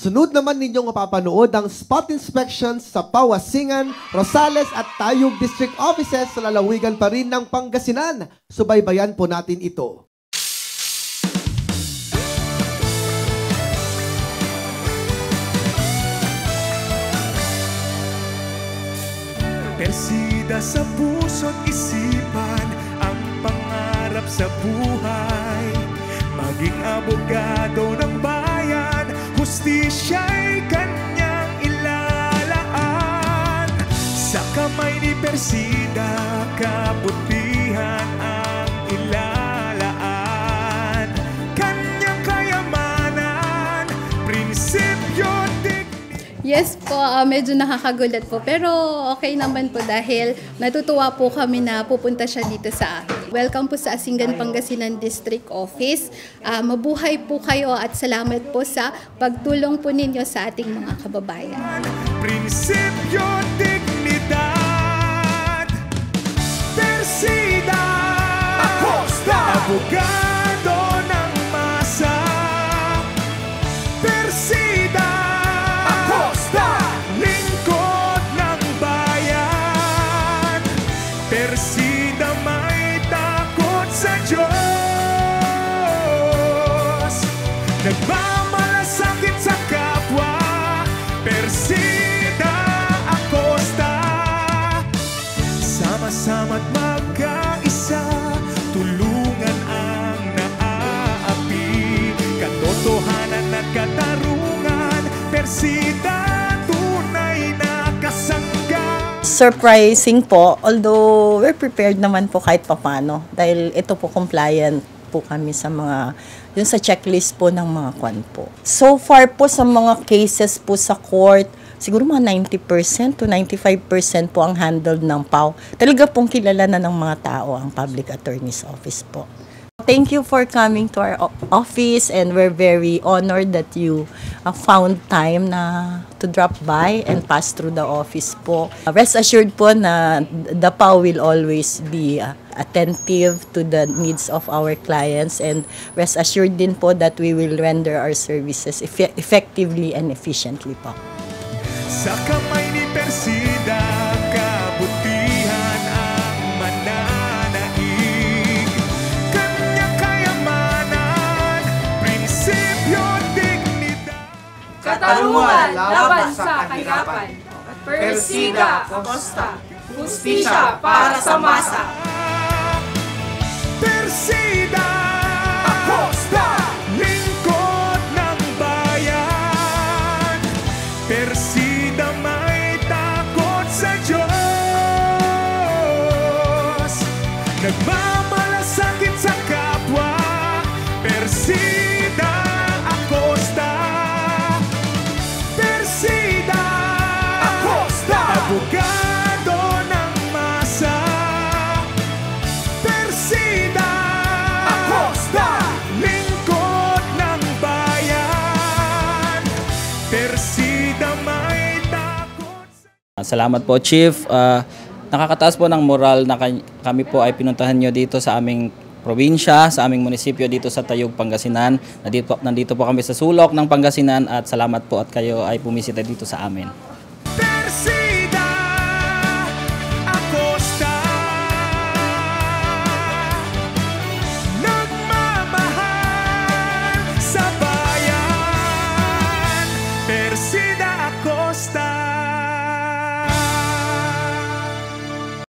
Sunod naman ninyong mapapanood ang spot inspections sa Pawasingan, Rosales at Tayug District Offices sa lalawigan pa rin ng Pangasinan. Subaybayan po natin ito. Persida sa puso't isipan ang pangarap sa buhay. Maging abogado ng bayan, hustisya'y kanyang ilalaan. Sa kamay ni Persida, kabutihan ang ilalaan. Kanyang kayamanan, prinsipyo, Yes po, medyo nakakagulat po. Pero okay naman po dahil natutuwa po kami na pupunta siya dito sa akin. Welcome po sa Asingan, Pangasinan District Office. Mabuhay po kayo at salamat po sa pagtulong po ninyo sa ating mga kababayan. Prinsipyo, dignidad, Persida, Acosta, abogado ng masa, Persida, lingkod ng bayan. Persida may takot sa Diyos, nagmamalasakit sa kapwa. Persida Acosta, sama-sama't magkaisa, tulungan ang naaapi, katotohanan at katarungan. Persida, surprising po, although we're prepared naman po kahit papano dahil ito po compliant po kami sa mga, yun sa checklist po ng mga kwan po. So far po sa mga cases po sa court, siguro mga 90% to 95% po ang handled ng PAW. Talaga pong kilala na ng mga tao ang Public Attorney's Office po. Thank you for coming to our office and we're very honored that you found time na to drop by and pass through the office po. Rest assured po na the PAW will always be attentive to the needs of our clients and rest assured din po that we will render our services effectively and efficiently po. Sa kamay ni Persida, kabutihan ang mananaig. Kanyang kayamanan, prinsipyo, dignidad, katarungan laban sa kahirapan. Persida Acosta, hustisya para sa masa. Persida Acosta, lingkod ng bayan. Persida may takot sa Diyos, nagmamalasakit sa kapwa. Persida Acosta, Persida Acosta, abogado ng masa. Persida Acosta, lingkod ng bayan. Persida may takot sa... Salamat po, Chief. Nakakataas po ng moral na kami po ay pinuntahan nyo dito sa aming probinsya, sa aming munisipyo dito sa Tayug, Pangasinan. Nandito po kami sa sulok ng Pangasinan at salamat po at kayo ay pumisita dito sa amin. Persida Acosta, nagmamahal sa bayan. Persida Acosta.